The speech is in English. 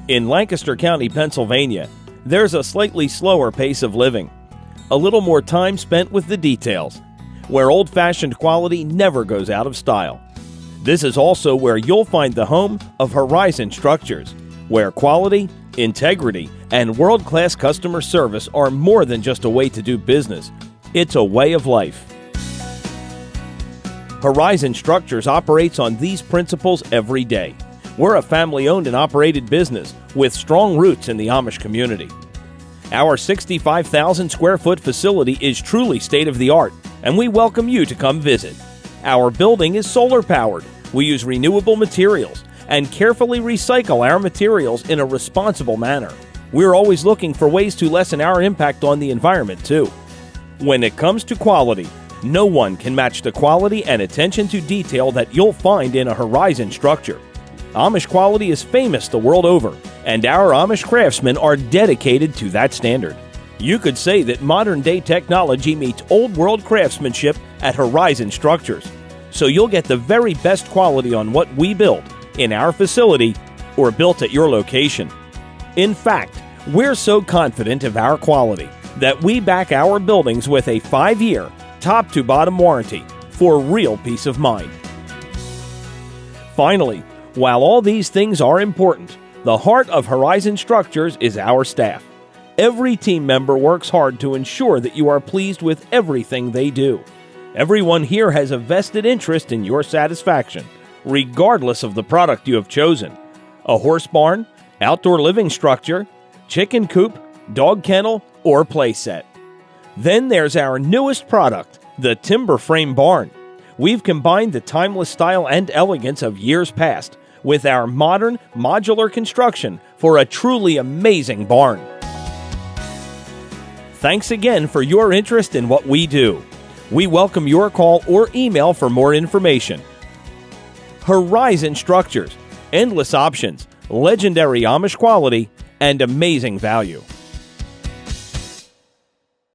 In Lancaster County, Pennsylvania, there's a slightly slower pace of living, a little more time spent with the details, where old-fashioned quality never goes out of style. This is also where you'll find the home of Horizon Structures, where quality, integrity, and world-class customer service are more than just a way to do business. It's a way of life. Horizon Structures operates on these principles every day. We're a family-owned and operated business with strong roots in the Amish community. Our 65,000 square foot facility is truly state-of-the-art, and we welcome you to come visit. Our building is solar-powered. We use renewable materials and carefully recycle our materials in a responsible manner. We're always looking for ways to lessen our impact on the environment, too. When it comes to quality, no one can match the quality and attention to detail that you'll find in a Horizon Structure. Amish quality is famous the world over, and our Amish craftsmen are dedicated to that standard. You could say that modern-day technology meets old-world craftsmanship at Horizon Structures, so you'll get the very best quality on what we build in our facility or built at your location. In fact, we're so confident of our quality that we back our buildings with a 5-year, top-to-bottom warranty for real peace of mind. Finally, while all these things are important, the heart of Horizon Structures is our staff. Every team member works hard to ensure that you are pleased with everything they do. Everyone here has a vested interest in your satisfaction, regardless of the product you have chosen. A horse barn, outdoor living structure, chicken coop, dog kennel, or playset. Then there's our newest product, the timber frame barn. We've combined the timeless style and elegance of years past with our modern, modular construction for a truly amazing barn. Thanks again for your interest in what we do. We welcome your call or email for more information. Horizon Structures, endless options, legendary Amish quality, and amazing value.